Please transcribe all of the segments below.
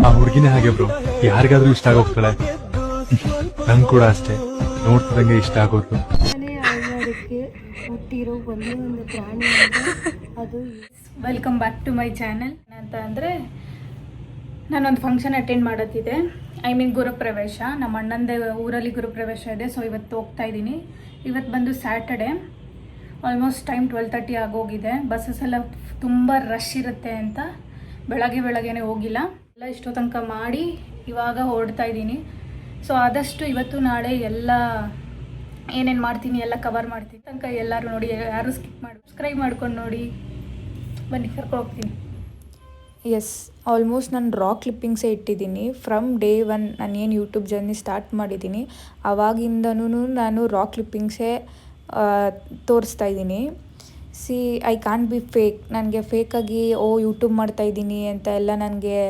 ಆ ಹುಡುಗಿನೇ ಹಾಗೆ ಬ್ರೋ, ಯಾರಿಗಾದ್ರೂ ಇಷ್ಟ ಆಗೋಗ್ತಾಳೆ. ನಂಗೆ ಕೂಡ ಅಷ್ಟೇ, ನೋಡ್ತಿದಂಗೆ ಇಷ್ಟ ಆಗೋದು. ಹುಟ್ಟಿರೋ ಒಂದೇ ಒಂದು ಪ್ರಾಣಿ ಅದು. Welcome back to my channel. ಅಂತ ಅಂದರೆ ನಾನೊಂದು ಫಂಕ್ಷನ್ ಅಟೆಂಡ್ ಮಾಡೋದಿದೆ, ಐ ಮೀನ್ ಗುರುಪ್ರವೇಶ. ನಮ್ಮ ಅಣ್ಣಂದೇ ಊರಲ್ಲಿ ಗುರುಪ್ರವೇಶ ಇದೆ, ಸೊ ಇವತ್ತು ಹೋಗ್ತಾ ಇದ್ದೀನಿ. ಇವತ್ತು ಬಂದು ಸ್ಯಾಟರ್ಡೆ, ಆಲ್ಮೋಸ್ಟ್ ಟೈಮ್ 12:30 ಆಗೋಗಿದೆ. ಬಸ್ಸಸ್ ಎಲ್ಲ ತುಂಬ ರಶ್ ಇರುತ್ತೆ ಅಂತ ಬೆಳಗ್ಗೆನೇ ಹೋಗಿಲ್ಲ. ಎಲ್ಲ ಇಷ್ಟೋ ತನಕ ಮಾಡಿ ಇವಾಗ ಹೊರಡ್ತಾ ಇದ್ದೀನಿ. ಸೊ ಆದಷ್ಟು ಇವತ್ತು ನಾಳೆ ಎಲ್ಲ ಏನೇನು ಮಾಡ್ತೀನಿ ಎಲ್ಲ ಕವರ್ ಮಾಡ್ತೀನಿ. ತನಕ ಎಲ್ಲರೂ ನೋಡಿ, ಯಾರು ಸ್ಕಿಪ್ ಮಾಡಿ ಸಬ್ಸ್ಕ್ರೈಬ್ ಮಾಡ್ಕೊಂಡು ನೋಡಿ. ಬನ್ನಿ ಕರ್ಕೊಂಡು ಹೋಗ್ತೀನಿ. ಎಸ್, ಆಲ್ಮೋಸ್ಟ್ ನಾನು ರಾ ಕ್ಲಿಪ್ಪಿಂಗ್ಸೇ ಇಟ್ಟಿದ್ದೀನಿ. ಫ್ರಮ್ ಡೇ 1 ನಾನು ಏನು ಯೂಟ್ಯೂಬ್ ಜರ್ನಿ ಸ್ಟಾರ್ಟ್ ಮಾಡಿದ್ದೀನಿ ಆವಾಗಿಂದನೂ ನಾನು ರಾ ಕ್ಲಿಪ್ಪಿಂಗ್ಸೇ ತೋರಿಸ್ತಾ ಇದ್ದೀನಿ. C, I can't be fake. ನನಗೆ ಫೇಕಾಗಿ ಯೂಟ್ಯೂಬ್ ಮಾಡ್ತಾಯಿದ್ದೀನಿ ಅಂತ ಎಲ್ಲ ನನಗೆ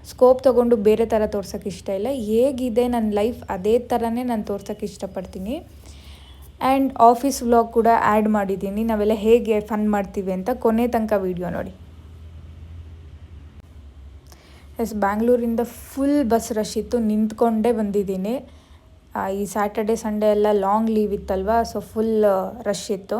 ಸ್ಕೋಪ್ ತೊಗೊಂಡು ಬೇರೆ ಥರ ತೋರ್ಸೋಕ್ಕೆ ಇಷ್ಟ ಇಲ್ಲ. ಹೇಗಿದೆ ನನ್ನ ಲೈಫ್ ಅದೇ ಥರನೇ ನಾನು ತೋರ್ಸೋಕ್ಕೆ ಇಷ್ಟಪಡ್ತೀನಿ. ಆ್ಯಂಡ್ ಆಫೀಸ್ ವ್ಲಾಗ್ ಕೂಡ ಆ್ಯಡ್ ಮಾಡಿದ್ದೀನಿ, ನಾವೆಲ್ಲ ಹೇಗೆ ಫನ್ ಮಾಡ್ತೀವಿ ಅಂತ. ಕೊನೆ ತನಕ ವೀಡಿಯೋ ನೋಡಿ. ಎಸ್, ಬ್ಯಾಂಗ್ಳೂರಿಂದ ಫುಲ್ ಬಸ್ ರಶ್ ಇತ್ತು, ನಿಂತ್ಕೊಂಡೇ ಬಂದಿದ್ದೀನಿ. ಈ ಸ್ಯಾಟರ್ಡೆ ಸಂಡೇ ಎಲ್ಲ ಲಾಂಗ್ ಲೀವ್ ಇತ್ತಲ್ವ, ಸೊ ಫುಲ್ ರಶ್ ಇತ್ತು.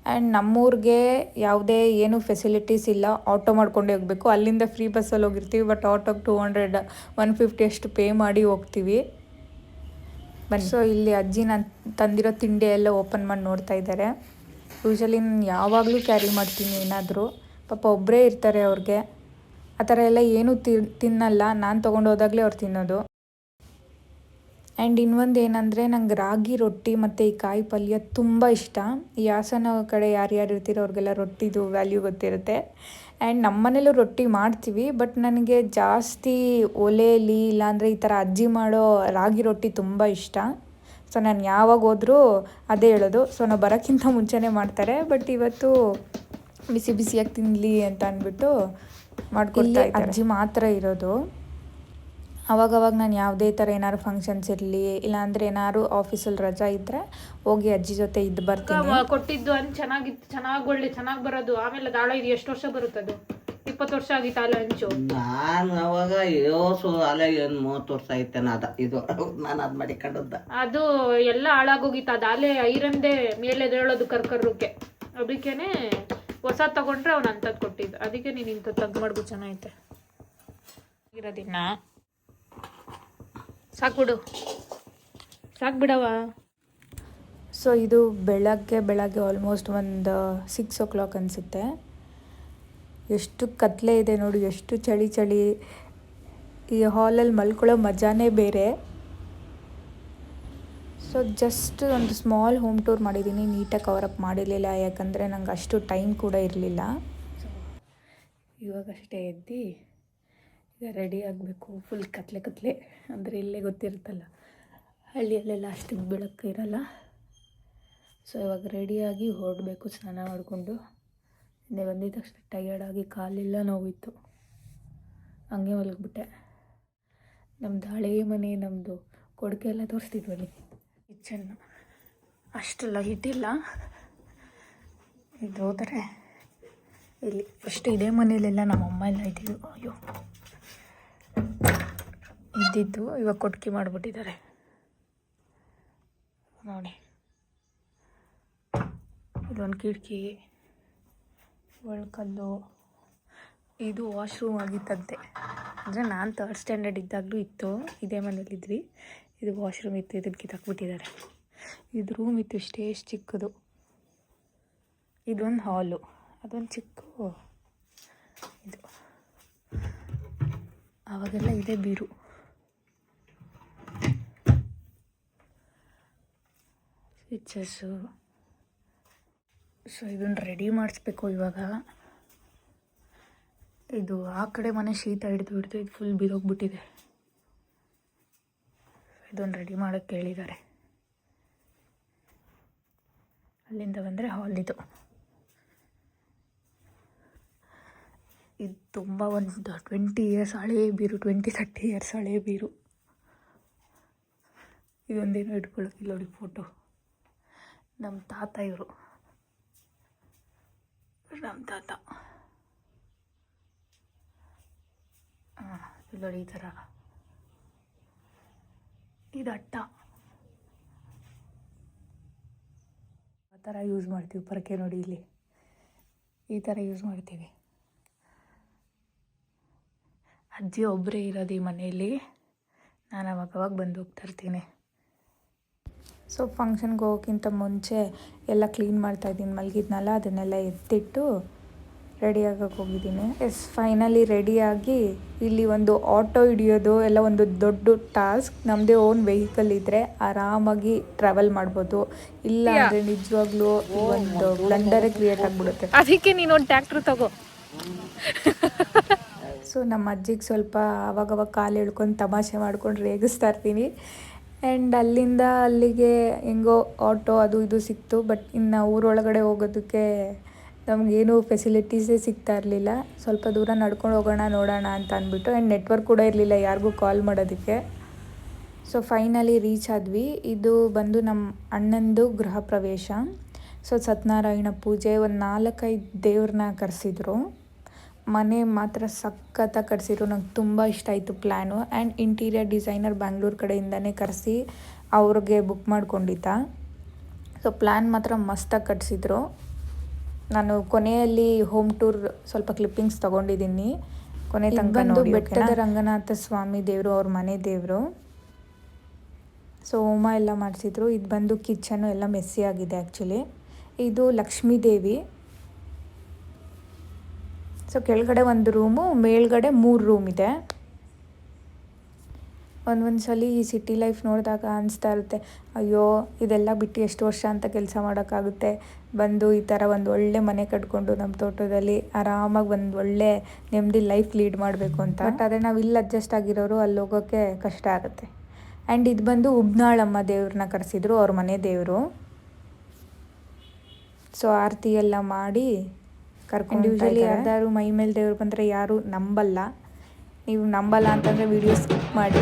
ಆ್ಯಂಡ್ ನಮ್ಮೂರಿಗೆ ಯಾವುದೇ ಏನು ಫೆಸಿಲಿಟೀಸ್ ಇಲ್ಲ, ಆಟೋ ಮಾಡ್ಕೊಂಡೇ ಹೋಗಬೇಕು. ಅಲ್ಲಿಂದ ಫ್ರೀ ಬಸ್ಸಲ್ಲಿ ಹೋಗಿರ್ತೀವಿ, ಬಟ್ ಆಟೋಗೆ 200 150 ಅಷ್ಟು ಪೇ ಮಾಡಿ ಹೋಗ್ತೀವಿ. ಬಟ್ ಸೊ ಇಲ್ಲಿ ಅಜ್ಜಿ ನಾನು ತಂದಿರೋ ತಿಂಡಿ ಎಲ್ಲ ಓಪನ್ ಮಾಡಿ ನೋಡ್ತಾ ಇದ್ದಾರೆ. ಯೂಶಲಿ ನಾನು ಯಾವಾಗಲೂ ಕ್ಯಾರಿ ಮಾಡ್ತೀನಿ ಏನಾದರೂ. ಪಾಪ ಒಬ್ಬರೇ ಇರ್ತಾರೆ, ಅವ್ರಿಗೆ ಆ ಥರ ಎಲ್ಲ ಏನೂ ತಿನ್ನಲ್ಲ. ನಾನು ತೊಗೊಂಡು ಹೋದಾಗಲೇ ಅವ್ರು ತಿನ್ನೋದು. ಆ್ಯಂಡ್ ಇನ್ನೊಂದು ಏನಂದರೆ, ನಂಗೆ ರಾಗಿ ರೊಟ್ಟಿ ಮತ್ತು ಈ ಕಾಯಿ ಪಲ್ಯ ತುಂಬ ಇಷ್ಟ. ಈ ಹಾಸನ ಕಡೆ ಯಾರ್ಯಾರು ಇರ್ತೀರೋ ಅವ್ರಿಗೆಲ್ಲ ರೊಟ್ಟಿದು ವ್ಯಾಲ್ಯೂ ಗೊತ್ತಿರುತ್ತೆ. ಆ್ಯಂಡ್ ನಮ್ಮ ಮನೇಲೂ ರೊಟ್ಟಿ ಮಾಡ್ತೀವಿ, ಬಟ್ ನನಗೆ ಜಾಸ್ತಿ ಒಲೆಯಲ್ಲಿ ಇಲ್ಲಾಂದರೆ ಈ ಥರ ಅಜ್ಜಿ ಮಾಡೋ ರಾಗಿ ರೊಟ್ಟಿ ತುಂಬ ಇಷ್ಟ. ಸೊ ನಾನು ಯಾವಾಗ ಹೋದರೂ ಅದೇ ಹೇಳೋದು. ಸೊ ನಾವು ಬರೋಕ್ಕಿಂತ ಮುಂಚೆನೇ ಮಾಡ್ತಾರೆ, ಬಟ್ ಇವತ್ತು ಬಿಸಿ ಬಿಸಿಯಾಗಿ ತಿನ್ನಲಿ ಅಂತ ಅಂದ್ಬಿಟ್ಟು ಮಾಡ್ಕೊಡ್ತಾ ಇದ್ದಾರೆ. ಅಜ್ಜಿ ಮಾತ್ರ ಇರೋದು. ಅವಾಗವಾಗ ನಾನು ಯಾವುದೇ ಥರ ಏನಾದ್ರು ಫಂಕ್ಷನ್ಸ್ ಇರಲಿ, ಇಲ್ಲಾಂದರೆ ಏನಾದ್ರು ಆಫೀಸಲ್ಲಿ ರಜಾ ಇದ್ದರೆ ಹೋಗಿ ಅಜ್ಜಿ ಜೊತೆ ಇದ್ದು ಬರ್ತೀನಿ. ಕೊಟ್ಟಿದ್ದು ಅಂತ ಚೆನ್ನಾಗಿ ಬರೋದು. ಆಮೇಲೆ ದಾಳ ಇದು ಎಷ್ಟು ವರ್ಷ ಬರುತ್ತದು? 20 ವರ್ಷ ಆಗಿತ್ತು ಅಲ್ಲ ಹಂಚು. ನಾನು ಅವಾಗ ಅಲೆ 30 ವರ್ಷ ಐತೇನ ಇದು ನಾನು ಅದು ಮಾಡಿಕೊಂಡದ್ದ. ಅದು ಎಲ್ಲ ಹಾಳಾಗೋಗಿತ್ತು. ಅದು ಅಲೆ ಐರನ್ದೇ ಮೇಲೆ ಹೇಳೋದು ಕರ್ಕರ್ರಕ್ಕೆ. ಅದಕ್ಕೇನೆ ಹೊಸ ತಗೊಂಡ್ರೆ ಅವ್ನು ಅಂಥದ್ದು ಕೊಟ್ಟಿದ್ದು. ಅದಕ್ಕೆ ನೀನು ಇಂಥ ತಗ್ಗು ಮಾಡ್ಬೋದು, ಚೆನ್ನಾಗೈತೆ ಇರೋದಿನ್ನ. ಸಾಕು ಬಿಡವ. ಸೊ ಇದು ಬೆಳಗ್ಗೆ ಆಲ್ಮೋಸ್ಟ್ ಒಂದು 6 o'clock ಅನಿಸುತ್ತೆ. ಎಷ್ಟು ಕತ್ಲೆ ಇದೆ ನೋಡಿ, ಎಷ್ಟು ಚಳಿ. ಈ ಹಾಲಲ್ಲಿ ಮಲ್ಕೊಳ್ಳೋ ಮಜಾನೇ ಬೇರೆ. ಸೊ ಜಸ್ಟ್ ಒಂದು ಸ್ಮಾಲ್ ಹೋಮ್ ಟೂರ್ ಮಾಡಿದ್ದೀನಿ. ನೀಟಾಗಿ ಕವರಪ್ ಮಾಡಿರಲಿಲ್ಲ, ಯಾಕಂದರೆ ನಂಗೆ ಅಷ್ಟು ಟೈಮ್ ಕೂಡ ಇರಲಿಲ್ಲ. ಇವಾಗಷ್ಟೇ ಎದ್ದು ಈಗ ರೆಡಿ ಆಗಬೇಕು. ಫುಲ್ ಕತ್ಲೆ ಅಂದರೆ ಇಲ್ಲೇ ಗೊತ್ತಿರುತ್ತಲ್ಲ, ಹಳ್ಳಿಯಲ್ಲೆಲ್ಲ ಅಷ್ಟು ಬೆಳಕು ಇರಲ್ಲ. ಸೊ ಇವಾಗ ರೆಡಿಯಾಗಿ ಹೊರಡಬೇಕು, ಸ್ನಾನ ಮಾಡಿಕೊಂಡು. ಹಿಂದೆ ಬಂದಿದ್ದ ತಕ್ಷಣ ಟಯರ್ಡಾಗಿ ಕಾಲೆಲ್ಲ ನೋವಿತ್ತು, ಹಂಗೆ ಮಲಗಿಬಿಟ್ಟೆ. ನಮ್ಮದು ಹಳೇ ಮನೆ, ನಮ್ಮದು ಕೊಡುಗೆ ಎಲ್ಲ ತೋರಿಸ್ತಿದ್ವಲ್ಲಿ ಕಿಚನ್ನು. ಅಷ್ಟು ಲೈಟ್ ಇಲ್ಲ. ಇದು ಹೋದರೆ ಇಲ್ಲಿ ಫಸ್ಟ್ ಇದೇ ಮನೇಲೆಲ್ಲ ನಮ್ಮಮ್ಮ ಎಲ್ಲ ಇದ್ದಿದ್ದು. ಅಯ್ಯೋ, ಇದ್ದಿದ್ದು ಇವಾಗ ಕೊಟ್ಟಿ ಮಾಡಿಬಿಟ್ಟಿದ್ದಾರೆ ನೋಡಿ. ಇದೊಂದು ಕಿಟಕಿ, ಒಳಕಲ್ಲು. ಇದು ವಾಶ್ರೂಮ್ ಆಗಿತ್ತಂತೆ. ಅಂದರೆ ನಾನು 3rd ಸ್ಟ್ಯಾಂಡರ್ಡ್ ಇದ್ದಾಗಲೂ ಇತ್ತು, ಇದೇ ಮನೇಲಿದ್ವಿ. ಇದು ವಾಶ್ರೂಮ್ ಇತ್ತು, ಇದನ್ನು ಕಿತ್ತಾಕ್ಬಿಟ್ಟಿದ್ದಾರೆ. ಇದು ರೂಮ್ ಇತ್ತು, ಇಷ್ಟೇ ಚಿಕ್ಕದು. ಇದೊಂದು ಹಾಲು, ಅದೊಂದು ಚಿಕ್ಕ ಇದು. ಆವಾಗೆಲ್ಲ ಇದೇ ಬೀರು. ಸ್ವಿಚಸ್ಸು. ಸೊ ಇದನ್ನು ರೆಡಿ ಮಾಡಿಸ್ಬೇಕು ಇವಾಗ. ಇದು ಆ ಕಡೆ ಮನೆ ಶೀತ ಹಿಡಿದು ಇದು ಫುಲ್ ಬಿದೋಗ್ಬಿಟ್ಟಿದೆ. ಇದನ್ನು ರೆಡಿ ಮಾಡೋಕ್ಕೆ ಹೇಳಿದ್ದಾರೆ. ಅಲ್ಲಿಂದ ಬಂದರೆ ಹಾಲಿದು. ಇದು ತುಂಬ ಒಂದು 20 years ಹಳೇ ಬೀರು, 20-30 years ಹಳೇ ಬೀರು. ಇದೊಂದೇನೋ ಇಟ್ಕೊಳ್ಳೋಕ್ಕಿಲ್ಲ ನೋಡಿ ಫೋಟೋ. ನಮ್ಮ ತಾತ ಇವರು, ನಮ್ಮ ತಾತ ಇಲ್ಲಿ ನೋಡಿ ಈ ಥರ ಇದು ಅಟ್ಟ ಆ ಥರ ಯೂಸ್ ಮಾಡ್ತೀವಿ. ಪರಕೆ ನೋಡಿ ಇಲ್ಲಿ ಈ ಥರ ಯೂಸ್ ಮಾಡ್ತೀವಿ. ಅಜ್ಜಿ ಒಬ್ಬರೇ ಇರೋದು ಈ ಮನೆಯಲ್ಲಿ, ನಾನು ಅವಾಗವಾಗ ಬಂದು ಹೋಗ್ತಾ ಇರ್ತೀನಿ. ಸೊ ಫಂಕ್ಷನ್ಗೆ ಹೋಗೋಕ್ಕಿಂತ ಮುಂಚೆ ಎಲ್ಲ ಕ್ಲೀನ್ ಮಾಡ್ತಾಯಿದ್ದೀನಿ. ಮಲಗಿದ್ನಲ್ಲ ಅದನ್ನೆಲ್ಲ ಎತ್ತಿಟ್ಟು ರೆಡಿ ಆಗೋಕ್ಕೆ ಹೋಗಿದ್ದೀನಿ. ಫೈನಲಿ ರೆಡಿಯಾಗಿ ಇಲ್ಲಿ ಒಂದು ಆಟೋ ಹಿಡಿಯೋದು ಎಲ್ಲ ಒಂದು ದೊಡ್ಡ ಟಾಸ್ಕ್. ನಮ್ಮದೇ ಓನ್ ವೆಹಿಕಲ್ ಇದ್ದರೆ ಆರಾಮಾಗಿ ಟ್ರಾವೆಲ್ ಮಾಡ್ಬೋದು, ಇಲ್ಲ ಅಂದರೆ ನಿಜವಾಗ್ಲೂ ಒಂದು ಬ್ಲಂಡರೇ ಕ್ರಿಯೇಟ್ ಆಗಿಬಿಡುತ್ತೆ. ಅದಕ್ಕೆ ನೀನು ಒಂದು ಟ್ಯಾಕ್ಟ್ರ್ ತಗೋ. ಸೊ ನಮ್ಮ ಅಜ್ಜಿಗೆ ಸ್ವಲ್ಪ ಅವಾಗವಾಗ ಕಾಲು ಎಳ್ಕೊಂಡು ತಮಾಷೆ ಮಾಡ್ಕೊಂಡು ರೇಗಿಸ್ತಾ ಇರ್ತೀನಿ. ಆ್ಯಂಡ್ ಅಲ್ಲಿಂದ ಅಲ್ಲಿಗೆ ಹೆಂಗೋ ಆಟೋ ಅದು ಇದು ಸಿಕ್ತು. ಬಟ್ ಇನ್ನು ಊರೊಳಗಡೆ ಹೋಗೋದಕ್ಕೆ ನಮಗೇನು ಫೆಸಿಲಿಟೀಸೇ ಸಿಗ್ತಾ ಇರಲಿಲ್ಲ. ಸ್ವಲ್ಪ ದೂರ ನಡ್ಕೊಂಡು ಹೋಗೋಣ ನೋಡೋಣ ಅಂತ ಅಂದ್ಬಿಟ್ಟು. ಆ್ಯಂಡ್ ನೆಟ್ವರ್ಕ್ ಕೂಡ ಇರಲಿಲ್ಲ ಯಾರಿಗೂ ಕಾಲ್ ಮಾಡೋದಕ್ಕೆ. ಸೊ ಫೈನಲಿ ರೀಚ್ ಆದ್ವಿ. ಇದು ಬಂದು ನಮ್ಮ ಅಣ್ಣಂದು ಗೃಹ ಪ್ರವೇಶ. ಸೊ ಸತ್ಯನಾರಾಯಣ ಪೂಜೆ, ಒಂದು 4-5 ದೇವ್ರನ್ನ ಕರೆಸಿದ್ರು. ಮನೆ ಮಾತ್ರ ಸಖತ್ತಾಗಿ ಕಟ್ಸಿದ್ರು. ನಂಗೆ ತುಂಬ ಇಷ್ಟ ಆಯಿತು plan. And interior designer Bangalore ಕಡೆಯಿಂದನೇ ಕರೆಸಿ ಅವ್ರಿಗೆ ಬುಕ್ ಮಾಡ್ಕೊಂಡಿದ್ದ. ಸೊ ಪ್ಲ್ಯಾನ್ ಮಾತ್ರ ಮಸ್ತಾಗಿ ಕಟ್ಸಿದ್ರು. ನಾನು ಕೊನೆಯಲ್ಲಿ ಹೋಮ್ ಟೂರ್ ಸ್ವಲ್ಪ ಕ್ಲಿಪ್ಪಿಂಗ್ಸ್ ತೊಗೊಂಡಿದ್ದೀನಿ. ಕೊನೆ ತನಕ ನೋಡಿ. ಬೆಟ್ಟದ ರಂಗನಾಥ ಸ್ವಾಮಿ ದೇವರು, ಅವ್ರ ಮನೆ ದೇವರು. ಸೊ ಹೋಮ ಎಲ್ಲ ಮಾಡಿಸಿದ್ರು. ಇದು ಬಂದು ಕಿಚನು ಎಲ್ಲ ಮೆಸ್ಸಿ ಆಗಿದೆ ಆ್ಯಕ್ಚುಲಿ. ಇದು ಲಕ್ಷ್ಮೀ ದೇವಿ. ಸೊ ಕೆಳಗಡೆ ಒಂದು ರೂಮು, ಮೇಲ್ಗಡೆ 3 ರೂಮ್ ಇದೆ. ಒಂದೊಂದು ಸಲ ಈ ಸಿಟಿ ಲೈಫ್ ನೋಡಿದಾಗ ಅನಿಸ್ತಾ ಇರುತ್ತೆ, ಅಯ್ಯೋ ಇದೆಲ್ಲ ಬಿಟ್ಟು ಎಷ್ಟು ವರ್ಷ ಅಂತ ಕೆಲಸ ಮಾಡೋಕ್ಕಾಗುತ್ತೆ, ಬಂದು ಈ ಥರ ಒಂದು ಒಳ್ಳೆ ಮನೆ ಕಟ್ಕೊಂಡು ನಮ್ಮ ತೋಟದಲ್ಲಿ ಆರಾಮಾಗಿ ಒಂದು ಒಳ್ಳೆ ನೆಮ್ಮದಿ ಲೈಫ್ ಲೀಡ್ ಮಾಡಬೇಕು ಅಂತ. ಬಟ್ ಅದೇ ನಾವು ಇಲ್ಲಿ ಅಡ್ಜಸ್ಟ್ ಆಗಿರೋರು ಅಲ್ಲಿ ಹೋಗೋಕ್ಕೆ ಕಷ್ಟ ಆಗುತ್ತೆ. ಆ್ಯಂಡ್ ಇದು ಬಂದು ಉಬ್ನಾಳಮ್ಮ ದೇವ್ರನ್ನ ಕರೆಸಿದ್ರು, ಅವ್ರ ಮನೆ ದೇವರು. ಸೊ ಆರತಿ ಎಲ್ಲ ಮಾಡಿ ಕರ್ಕೊಂಡು ಯೂಶಲಿ ಯಾರ್ದಾರು ಮೈ ಮೇಲೆ ದೇವ್ರು ಬಂದರೆ ಯಾರು ನಂಬಲ್ಲ. ನೀವು ನಂಬಲ್ಲ ಅಂತಂದರೆ ವಿಡಿಯೋ ಸ್ಕಿಪ್ ಮಾಡಿ.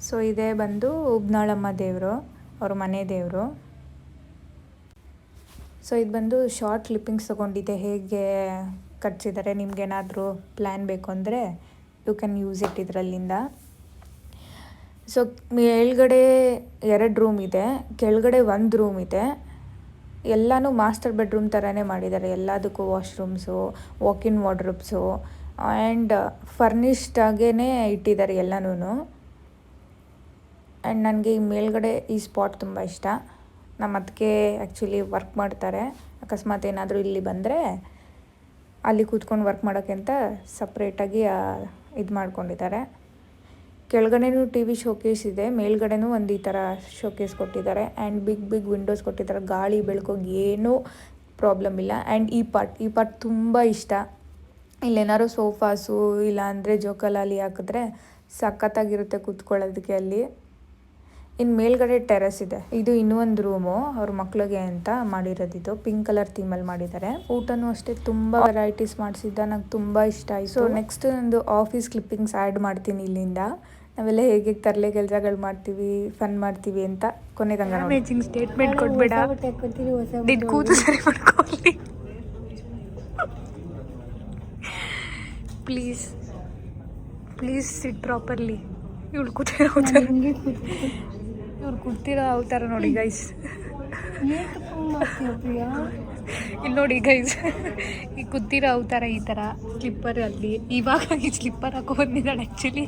ಸೊ ಇದೇ ಬಂದು ಉಬ್ನಾಳಮ್ಮ ದೇವರು, ಅವ್ರ ಮನೆ ದೇವರು. ಸೊ ಇದು ಬಂದು ಶಾರ್ಟ್ ಕ್ಲಿಪ್ಪಿಂಗ್ಸ್ ತೊಗೊಂಡಿದ್ದೆ, ಹೇಗೆ ಕಟ್ಸಿದ್ದಾರೆ. ನಿಮ್ಗೇನಾದರೂ ಪ್ಲ್ಯಾನ್ ಬೇಕು ಅಂದರೆ ಯು ಕ್ಯಾನ್ ಯೂಸ್ ಇಟ್ ಇದರಲ್ಲಿಂದ. ಸೊ ಮೇಲ್ಗಡೆ 2 ರೂಮ್ ಇದೆ, ಕೆಳಗಡೆ 1 ರೂಮ್ ಇದೆ. ಎಲ್ಲನೂ ಮಾಸ್ಟರ್ ಬೆಡ್ರೂಮ್ ಥರನೇ ಮಾಡಿದ್ದಾರೆ. ಎಲ್ಲದಕ್ಕೂ ವಾಶ್ರೂಮ್ಸು, ವಾಕಿನ್ ವಾರ್ಡ್ರೋಬ್ಸು ಆ್ಯಂಡ್ ಫರ್ನಿಶ್ಡಾಗೇ ಇಟ್ಟಿದ್ದಾರೆ ಎಲ್ಲನೂ. ಆ್ಯಂಡ್ ನನಗೆ ಈ ಮೇಲ್ಗಡೆ ಈ ಸ್ಪಾಟ್ ತುಂಬ ಇಷ್ಟ. ನಮ್ಮ ಅದಕ್ಕೆ ಆ್ಯಕ್ಚುಲಿ ವರ್ಕ್ ಮಾಡ್ತಾರೆ. ಅಕಸ್ಮಾತ್ ಏನಾದರೂ ಇಲ್ಲಿ ಬಂದರೆ ಅಲ್ಲಿ ಕೂತ್ಕೊಂಡು ವರ್ಕ್ ಮಾಡೋಕ್ಕೆ ಅಂತ ಸಪ್ರೇಟಾಗಿ ಇದು ಮಾಡ್ಕೊಂಡಿದ್ದಾರೆ. ಕೆಳಗಡೆನೂ ಟಿ ವಿ ಶೋಕೇಸ್ ಇದೆ, ಮೇಲ್ಗಡೆನೂ ಒಂದು ಈ ಥರ ಶೋಕೇಸ್ ಕೊಟ್ಟಿದ್ದಾರೆ. ಆ್ಯಂಡ್ ಬಿಗ್ ವಿಂಡೋಸ್ ಕೊಟ್ಟಿದ್ದಾರೆ. ಗಾಳಿ ಬೆಳಕೋಗಿ ಏನೂ ಪ್ರಾಬ್ಲಮ್ ಇಲ್ಲ. ಆ್ಯಂಡ್ ಈ ಪಾರ್ಟ್ ತುಂಬ ಇಷ್ಟ. ಇಲ್ಲೇನಾದ್ರು ಸೋಫಾಸು ಇಲ್ಲ ಅಂದರೆ ಜೋಕಾಲಿ ಹಾಕಿದ್ರೆ ಸಖತ್ತಾಗಿರುತ್ತೆ ಕೂತ್ಕೊಳ್ಳೋದಕ್ಕೆ ಅಲ್ಲಿ. ಇನ್ನು ಮೇಲ್ಗಡೆ ಟೆರೆಸ್ ಇದೆ. ಇದು ಇನ್ನೂ ಒಂದು ರೂಮು, ಅವ್ರ ಮಕ್ಳಿಗೆ ಅಂತ ಮಾಡಿರೋದಿದ್ದು. ಪಿಂಕ್ ಕಲರ್ ಥೀಮಲ್ಲಿ ಮಾಡಿದ್ದಾರೆ. ಊಟನೂ ಅಷ್ಟೇ ತುಂಬ ವೆರೈಟೀಸ್ ಮಾಡಿಸಿದ್ದ, ನಂಗೆ ತುಂಬ ಇಷ್ಟ ಆಯಿತು. ಸೊ ನೆಕ್ಸ್ಟ್ ಒಂದು ಆಫೀಸ್ ಕ್ಲಿಪ್ಪಿಂಗ್ಸ್ ಆ್ಯಡ್ ಮಾಡ್ತೀನಿ ಇಲ್ಲಿಂದ. ನಾವೆಲ್ಲ ಹೇಗೆ ತರಲೆ ಕೆಲಸಗಳು ಮಾಡ್ತೀವಿ, ಫನ್ ಮಾಡ್ತೀವಿ ಅಂತ ಕೊನೆಗಂಗ ಅಮೇಜಿಂಗ್ ಸ್ಟೇಟ್ಮೆಂಟ್ ಕೊಡ್ಬೇಡ. ನಿನ್ ಕೂತು ಸರಿ ಮಾಡ್ಕೊಳ್ಳಿ ಪ್ಲೀಸ್ ಸಿಟ್ ಪ್ರಾಪರ್ಲಿ. ಇವಳು ಕೂತಿರೋ ಇವ್ರು ಕೂತಿರೋ ಅವತಾರ ನೋಡಿ ಗೈಸ್. ಇಲ್ಲಿ ನೋಡಿ ಗೈಸ್, ಈ ಕೂತಿರೋ ಅವತಾರ ಈ ಥರ ಸ್ಲಿಪ್ಪರ್ ಅಲ್ಲಿ. ಇವಾಗ ಈ ಸ್ಲಿಪ್ಪರ್ ಹಾಕೋ ಬಂದಿದ್ದಾಳೆ. ಆ್ಯಕ್ಚುಲಿ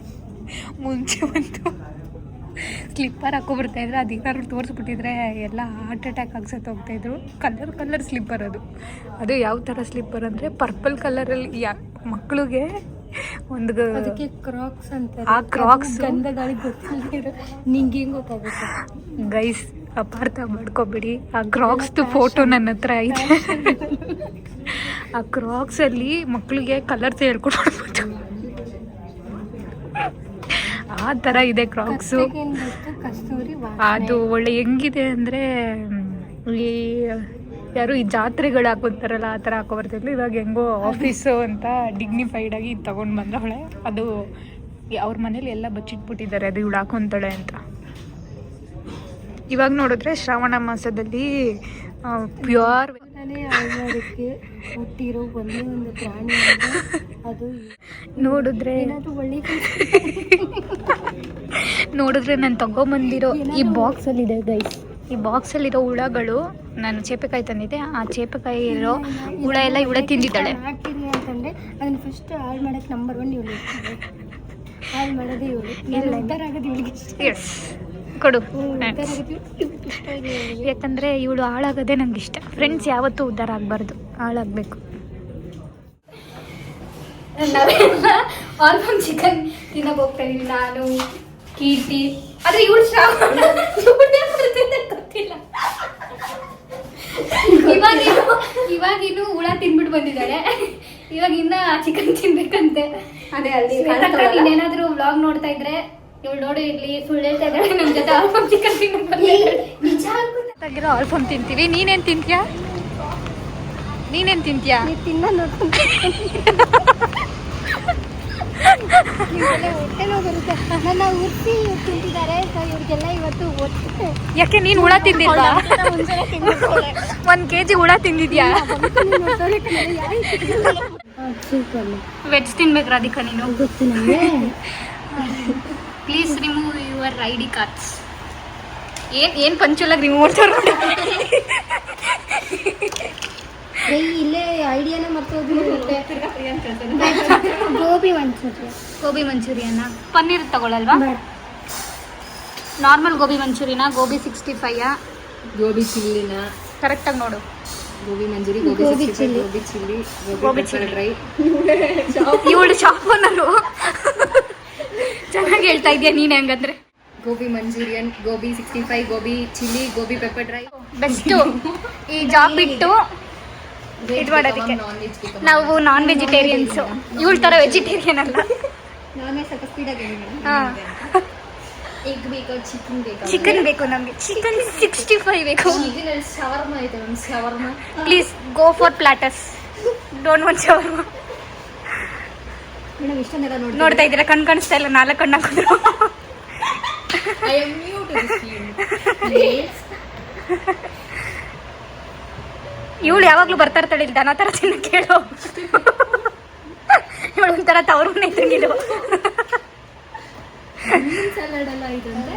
ಮುಂಚೆ ಒಂದು ಸ್ಲಿಪ್ಪರ್ ಹಾಕೋ ಬರ್ತಾಯಿದ್ರೆ ಅದೀಗಾರು ತೋರಿಸ್ಬಿಟ್ಟಿದ್ರೆ ಎಲ್ಲ ಹಾರ್ಟ್ ಅಟ್ಯಾಕ್ ಆಗಿ ಹೋಗ್ತಾಯಿದ್ರು. ಕಲರ್ ಸ್ಲಿಪ್ಪರ್ ಅದು ಯಾವ ಥರ ಸ್ಲಿಪ್ಪರ್ ಅಂದರೆ ಪರ್ಪಲ್ ಕಲರಲ್ಲಿ. ಮಕ್ಕಳಿಗೆ ಒಂದು ಅದಕ್ಕೆ ಕ್ರಾಕ್ಸ್ ಅಂತ. ಆ ಕ್ರಾಕ್ಸ್ ಗಂಧ ಗಾಳಿ ಗೊತ್ತಿಲ್ಲ, ನಿಂಗೆ ಹೆಂಗೆ ಗೊತ್ತಾಗುತ್ತೆ ಗೈಸ್, ಅಪಾರ್ಥ ಮಾಡ್ಕೊಬೇಡಿ. ಆ ಕ್ರಾಕ್ಸ್ದು ಫೋಟೋ ನನ್ನ ಹತ್ರ ಇದೆ. ಆ ಕ್ರಾಕ್ಸಲ್ಲಿ ಮಕ್ಕಳಿಗೆ ಕಲರ್ಸ್ ಹೇಳ್ಕೊಡ್ಬೋದು, ಆ ಥರ ಇದೆ ಕ್ರಾಕ್ಸು. ಕಸ್ತೂರಿ ಅದು ಒಳ್ಳೆ ಹೆಂಗಿದೆ ಅಂದರೆ ಈ ಯಾರು ಈ ಜಾತ್ರೆಗಳು ಹಾಕೋತಾರಲ್ಲ ಆ ಥರ ಹಾಕೋ ಬರ್ತಿದ್ಲು. ಇವಾಗ ಹೆಂಗೋ ಆಫೀಸು ಅಂತ ಡಿಗ್ನಿಫೈಡ್ ಆಗಿ ತಗೊಂಡು ಬಂದವಳೆ. ಅದು ಅವ್ರ ಮನೇಲಿ ಎಲ್ಲ ಬಚ್ಚಿಟ್ಬಿಟ್ಟಿದ್ದಾರೆ, ಅದು ಇವಳು ಹಾಕೊಂತಾಳೆ ಅಂತ. ಇವಾಗ ನೋಡಿದ್ರೆ ಶ್ರಾವಣ ಮಾಸದಲ್ಲಿ ಪ್ಯೂರ್ ಅದಕ್ಕೆ ಹುಟ್ಟಿರೋ ಒಂದೇ ಒಂದು ಪ್ರಾಣಿ ಅಂದ್ರೆ ಅದು ನೋಡಿದ್ರೆ ಏನಾದ್ರೂ ಒಳ್ಳೆ ನೋಡಿದ್ರೆ ನಾನು ತಗೊಂಬಂದಿರೋ ಈ ಬಾಕ್ಸಲ್ಲಿದೆ ಗೈಸ್. ಈ ಬಾಕ್ಸಲ್ಲಿರೋ ಹುಳಗಳು ನಾನು ಚೇಪೆಕಾಯಿ ತಂದಿದ್ದೆ. ಆ ಚೇಪೆಕಾಯಿ ಇರೋ ಹುಳ ಎಲ್ಲ ಹುಳ ತಿಂದಿದ್ದಾಳೆ. ಮಾಡ್ತೀನಿ ಅಂತಂದ್ರೆ ಅದನ್ನ ಫಸ್ಟ್ ಹಾಳು ಮಾಡಕ್ಕೆ ನಂಬರ್ 1 ಇವಳು. ಹಾಳು ಮಾಡೋದೇ ಇವಳು. ಇಲ್ಲ. ಉದ್ಧಾರ ಆಗೋದು ಇವಳಿಗೆ ಇಷ್ಟ. ಎಸ್ ಕೊಡು. ಉದ್ಧಾರ ಆಗೋದು ಇಷ್ಟ ಇದೆ ಇವಳಿಗೆ. ಯಾಕಂದರೆ ಇವಳು ಹಾಳಾಗೋದೇ ನಂಗೆ ಇಷ್ಟ. ಫ್ರೆಂಡ್ಸ್ ಯಾವತ್ತೂ ಉದ್ಧಾರ ಆಗಬಾರ್ದು, ಹಾಳಾಗಬೇಕು. ನಾವೆಲ್ಲ ಆಲ್ಬಮ್ ಚಿಕನ್ ತಿನ್ನಕ್ ಹೋಗ್ತಾ ಇದೀವಿ, ನಾನು ಕೀರ್ತಿ. ಆದ್ರೆ ಇವಳು ಶ್ರಾವಣ ಗೊತ್ತಿಲ್ಲ. ಇವಾಗಿನ್ನು ಹುಳ ತಿನ್ಬಿಟ್ಟು ಬಂದಿದ್ದಾಳೆ. ಇವಾಗ ಇನ್ನ ಚಿಕನ್ ತಿನ್ಬೇಕಂತೆ. ಅದೇ ಅಲ್ಲಿ ಇನ್ನೇನಾದ್ರೂ ವ್ಲಾಗ್ ನೋಡ್ತಾ ಇದ್ರೆ ಇವಳು ನೋಡಿ ಇಲ್ಲಿ ಸುಳ್ಳು ಹೇಳ್ತಾ ಇದ್ದಾಳೆ. ನಮ್ ಜೊತೆ ಆಲ್ಬಮ್ ಚಿಕನ್ ತಿನ್ನಕ್ ಬಂದಿದ್ದಾಳೆ. ನಿಜ ಆಗಿರೋ ಆಲ್ಫಮ್ ತಿಂತೀವಿ. ನೀನೇನು ತಿಂತೀಯಾ? ನೀನೇನು ತಿಂತೀಯಾ? ನೀ ತಿನ್ನ ನೋಡ್ಕೊಂಡು ಹೊಟ್ಟೆ ನೋವು ಬರುತ್ತೆ. ನನ್ನ ಉರ್ಸಿ ತಿಂತಿದ್ದಾರೆ. ಸೊ ಇವ್ರಿಗೆಲ್ಲ ಇವತ್ತು ಹೊಟ್ಟೆ ಯಾಕೆ ನೀನು ಹುಳ ತಿಂದಿಲ್ವಾ? 1 kg ಹುಳ ತಿಂದಿದ್ಯಾ? ಸೂಪರ್. ವೆಜ್ ತಿನ್ಬೇಕು ರಾಧಿಕಾ ನೀನು. ಗೊತ್ತು ನನಗೆ. Please remove your ID cards. ಏನು ಪಂಚುಲಾಗಿ ರಿಮೂವ್ ಮಾಡ್ತಾರೆ. ಇಲ್ಲೇ ಐಡಿಯಾನೇ ಮರ್ತೋದ್ವಿ. ಗೋಬಿ ಮಂಚೂರಿ. ಗೋಬಿ ಮಂಚೂರಿಯನ್ನ ಪನ್ನೀರ್ ತಗೊಳ್ಳಲ್ವಾ? ನಾರ್ಮಲ್ ಗೋಬಿ ಮಂಚೂರಿನಾ, ಗೋಬಿ 65ಯಾ, ಗೋಬಿ ಚಿಲ್ಲಿನ, ಕರೆಕ್ಟಾಗಿ ನೋಡು. Gobi manchuri, gobi chilli, gobi chilli, gobi gobi chilli. Dry. ಇವಳು ಶಾಪ್ ಓನರು. ಚೆನ್ನಾಗಿ ಹೇಳ್ತಾ ಇದೆಯಾ ನೀನು ಹಂಗಂದ್ರೆ. Gobi Manchurian, gobi 65, gobi chilli, gobi pepper dry. Best. ಈ ಜಾಬ್ ಬಿಟ್ಟು ಇದು ಮಾಡೋದಕ್ಕೆ ನಾವು ನಾನ್ ವೆಜಿಟೇರಿಯನ್ಸು. ಇವಳ ಥರ ವೆಜಿಟೇರಿಯನ್ ಅಲ್ಲ. ನಾನೇ ಸ್ವಲ್ಪ ಸ್ಪೀಡಾಗಿ ಹಾಂ, ಎಗ್ ಬೇಕು, ಚಿಕನ್ ಬೇಕು. ಚಿಕನ್ ಬೇಕು ನಮಗೆ. ಚಿಕನ್ 65 ಬೇಕು. ಇದರಲ್ಲಿ ಶವರ್ಮ ಇದೆ, ಒಂದು shawarma. Please go for platters, don't want shawarma. Madam ಇಷ್ಟೊಂದೆಲ್ಲ ನೋಡಿ ನೋಡ್ತಾ ಇದ್ದೀರಾ? ಕಣ್ ಕಾಣಿಸ್ತಾ ಇಲ್ಲ, 4 ಕಣ್ಣು ಹಾಕಿದ್ರು. I am new to this place. ಇವಳು ಯಾವಾಗಲೂ ಬರ್ತಾ ಇರ್ತಾಳೆ ಇಲ್ಲಿ ದನ ಥರ ಚಿನ್ನ ಕೇಳು. ಇವಳು ಒಂಥರ ತವರು ಇದ್ದಂಗಿದು. ಸಲಾಡ್ ಎಲ್ಲ ಇದು ಅಂದ್ರೆ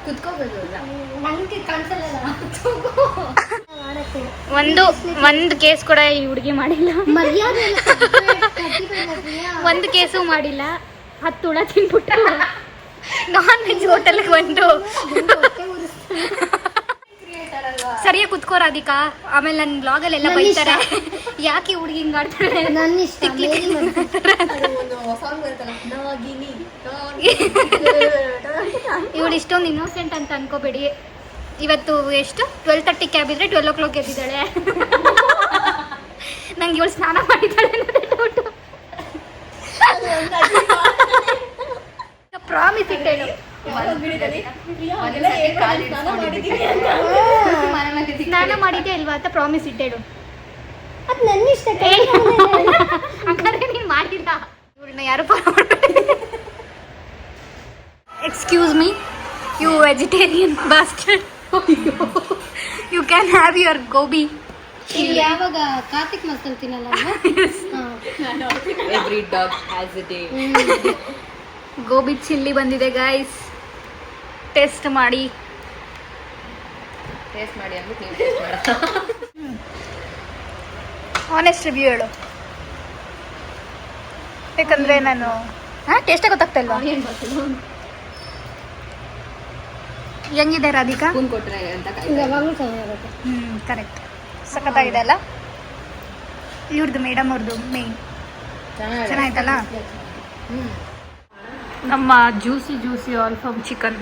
ಕುತ್ಕೋಬೇಕು. ನನಗೆ ಕಾಣಿಸಲ್ಲ. ಒಂದು ಕೇಸ್ ಕೂಡ ಈ ಹುಡುಗಿ ಮಾಡಿಲ್ಲ. ಮರ್ಯಾದೆ ಒಂದು ಕೇಸು ಮಾಡಿಲ್ಲ. 10 ಹುಳ ತಿನ್ಬಿಟ್ಟು ನಾನ್ ವೆಜ್ ಹೋಟೆಲ್ಗೆ ಬಂದು ಸರಿಯಾಗಿ ಕುತ್ಕೋ ರಾಧಿಕಾ. ಆಮೇಲೆ ನನ್ನ ಬ್ಲಾಗಲ್ಲೆಲ್ಲ ಬೈತಾರೆ, ಯಾಕೆ ಹುಡುಗಿ ಹಿಂಗೆ ಆಡ್ತಾಳೆ. ನನ್ನ ಇಷ್ಟ. ಇವಳು ಇಷ್ಟೊಂದು ಇನ್ನೋಸೆಂಟ್ ಅಂತ ಅನ್ಕೋಬೇಡಿ. ಇವತ್ತು ಎಷ್ಟು 12:30 ಕ್ಯಾಬ್ ಇದ್ರೆ 12 o'clock ಎದ್ದಿದ್ದಾಳೆ. ನಂಗೆ ಇವಳು ಸ್ನಾನ ಮಾಡಿದ್ದಾಳೆ ಡೌಟು. ಪ್ರಾಮಿಸ್ ಇಟ್ಟೇಳು. ಸ್ನಾನ ಮಾಡಿದ್ದೆ ಇಲ್ವಾ ಅಂತ ಪ್ರಾಮಿಸ್ ಇಟ್ಟೇಳು. ಅದು ನನ್ನ ಇಷ್ಟ. ಹಾಗಾದ್ರೆ ನೀನು ಮಾಡಿಲ್ಲ. ಇವಳನ್ನ ಯಾರು excuse me, you vegetarian bastard. You can have your gobi. ಇಲ್ಲಿ ಯಾವಾಗ ಕಾರ್ತಿಕ್ ಮಾಸದಲ್ಲಿ ತಿನ್ನಲ್ಲ. Every dog has a day. Gobi chilli ಬಂದಿದೆ ಗೈಸ್, ಟೇಸ್ಟ್ ಮಾಡಿ. ಟೇಸ್ಟ್ ಮಾಡಿ ಅಂದ್ಬಿಟ್ಟು ನೀವು ಟೇಸ್ಟ್ ಮಾಡ. ಆನೆಸ್ಟ್ ರಿವ್ಯೂ ಹೇಳು, ಯಾಕಂದ್ರೆ ನಾನು ಟೇಸ್ಟೇ ಗೊತ್ತಾಗ್ತಾ ಇಲ್ವಾ? ಹೆಂಗಿದೆ ರಾಧಿಕಾ? ಸ್ಪೂನ್ ಕೊಟ್ರೆ ಅಂತ ಯಾವಾಗಲೂ ಚೆನ್ನಾಗಿರುತ್ತೆ. ಕರೆಕ್ಟ್, ಸಖತ್ತಾಗಿದೆ ಅಲ್ಲ. ಇವ್ರದ್ದು ಮೇಡಮ್ ಅವ್ರದ್ದು ಮೇನ್ ಚೆನ್ನಾಯ್ತಲ್ಲ. ನಮ್ಮ ಜ್ಯೂಸಿ ಜ್ಯೂಸಿ ಆಲ್ಫಮ್ ಚಿಕನ್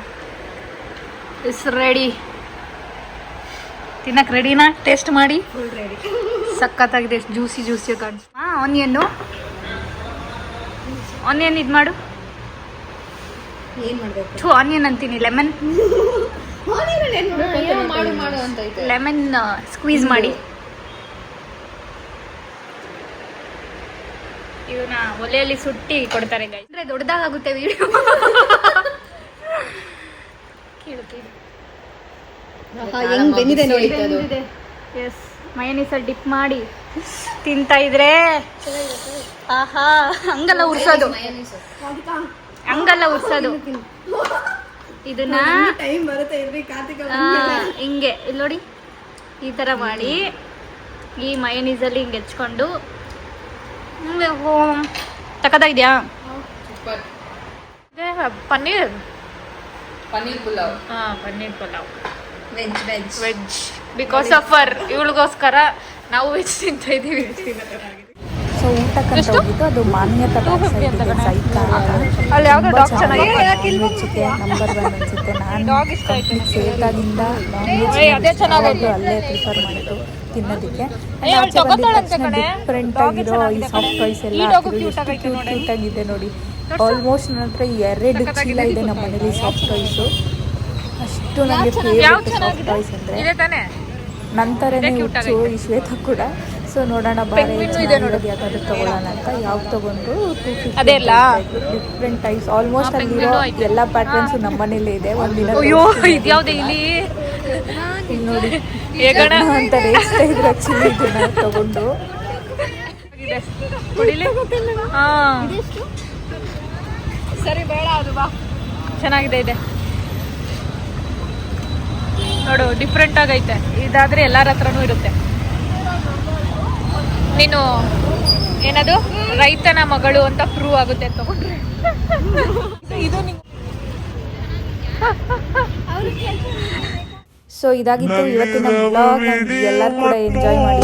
ಇಸ್ ರೆಡಿ. ತಿನ್ನಕ್ಕೆ ರೆಡಿನಾ? ಟೇಸ್ಟ್ ಮಾಡಿ. Full ready. ಸಖತ್ತಾಗಿದೆ, ಜ್ಯೂಸಿ ಜ್ಯೂಸಿ ಕಾಣಿಸ್. ಆನಿಯನ್ ಇದು ಮಾಡು. ಏನು ಮಾಡಬೇಕು? ಆನಿಯನ್ ಅಂತೀನಿ, ಲೆಮನ್. ಮಾಡು ಮಾಡು ಅಂತ ಐತೆ. ಲೆಮನ್ ಸ್ಕ್ವೀಸ್ ಮಾಡಿ ಇವನ್ನ ಒಲೆಯಲ್ಲಿ ಸುಟ್ಟಿ ಕೊಡ್ತಾರೆ ಗೈ. ಅಂದ್ರೆ ದೊಡ್ಡದಾಗುತ್ತೆ ವಿಡಿಯೋ. ಹೆಂಗ್ ಬೆಂದಿದೆ ನೋಡಿ ಅದು. ಎಸ್, ಮಯನೀಸಲ್ಲಿ ಡಿಪ್ ಮಾಡಿ ತಿಂತಾ ಇದ್ರೆ ಆಹಾ. ಹಂಗಲ್ಲ ಉರ್ಸೋದು, ಹಂಗಲ್ಲ ಉರ್ಸೋದು. ಇದನ್ನ ಹಿಂಗೆ ಇಲ್ಲಿ ನೋಡಿ, ಈ ತರ ಮಾಡಿ ಈ ಮಯನೀಸಲ್ಲಿ ಹಿಂಗೆ ಹೆಚ್ಕೊಂಡು ತಕದಾಗಿದ್ಯಾ? Paneer paneer pulao. Paneer pulao veg veg veg. Because of ಇವಳಿಗೋಸ್ಕರ ನಾವು ವೆಜ್ ತಿಂತಾ ಇದೀವಿ. ಸೊ ಊಟಕ್ಕಂತ ಹೋಗಿದ್ದು ಅದು ಮಾನ್ಯತಾ ಸೈಕಲ್ ಅಲ್ಲಿ ಯಾವ್ದೋ ಡಾಗ್ ಚೆನ್ನಾಗಿದೆ. ವೆಜ್ಗೆ ನಂಬರ್ 1 ಅನ್ಸುತ್ತೆ. ನಾನು ಸೇತಾಗಿಂದ ಅಲ್ಲೇ ಪ್ರಿಫರ್ ಮಾಡಿದ್ದು ತಿನ್ನೋದಕ್ಕೆ. ಡಿಫ್ರೆಂಟ್ ಆಗಿರೋ ಈ ಸಾಫ್ಟ್ ಟಾಯ್ಸ್ ಎಲ್ಲ ಕ್ಯೂಟ್ ಆಗಿದೆ ನೋಡಿ. ಆಲ್ಮೋಸ್ಟ್ ನನ್ನ ಹತ್ರ 2 ಚೀಲ ಇದೆ ನಮ್ಮ ಮನೇಲಿ ಸಾಫ್ಟ್ ಟಾಯ್ಸು. ಅಷ್ಟು ನನಗೆ ಫೇವ್ರೆಟ್ ಸಾಫ್ಟ್ ಟಾಯ್ಸ್ ಅಂದರೆ. ನಂತರನೇ ಹುಚ್ಚು ಈ ಶ್ವೇತ ಕೂಡ. ಸೊ ನೋಡೋಣ ಬಾರಿ ಯಾವ್ದಾದ್ರು ತಗೊಳ್ಳೋಣ ಅಂತ. ಯಾವ್ದು ತಗೊಂಡ್ರು 250 ಡಿಫ್ರೆಂಟ್ ಟೈಪ್ಸ್. ಆಲ್ಮೋಸ್ಟ್ ಅಲ್ಲಿರೋ ಎಲ್ಲ ಪ್ಯಾಟರ್ನ್ಸ್ ನಮ್ಮ ಮನೇಲಿ ಇದೆ. ಒಂದಿನ ಇದ್ಯಾವ್ದು ಇಲ್ಲಿ ನೋಡಿ ಅಂತ ರೇಸ್ತಾ ಇದ್ರು ಆಕ್ಚುಲಿ ಇದನ್ನ ತಗೊಂಡು. ಸರಿ ಬೇಡ ಅದು ಬಾ. ಚೆನ್ನಾಗಿದೆ ಇದೆ ನೋಡು, ಡಿಫ್ರೆಂಟ್ ಆಗೈತೆ. ಇದಾದ್ರೆ ಎಲ್ಲರ ಹತ್ರನೂ ಇರುತ್ತೆ. ನೀನು ಏನದು ರೈತನ ಮಗಳು ಅಂತ ಪ್ರೂವ್ ಆಗುತ್ತೆ ತಗೊಂಡ್ರೆ. ಇದು ಸೊ ಇದಾಗಿತ್ತು ಇವತ್ತಿನ ಬ್ಲಾಗ್. ಎಲ್ಲರೂ ಕೂಡ ಎಂಜಾಯ್ ಮಾಡಿ.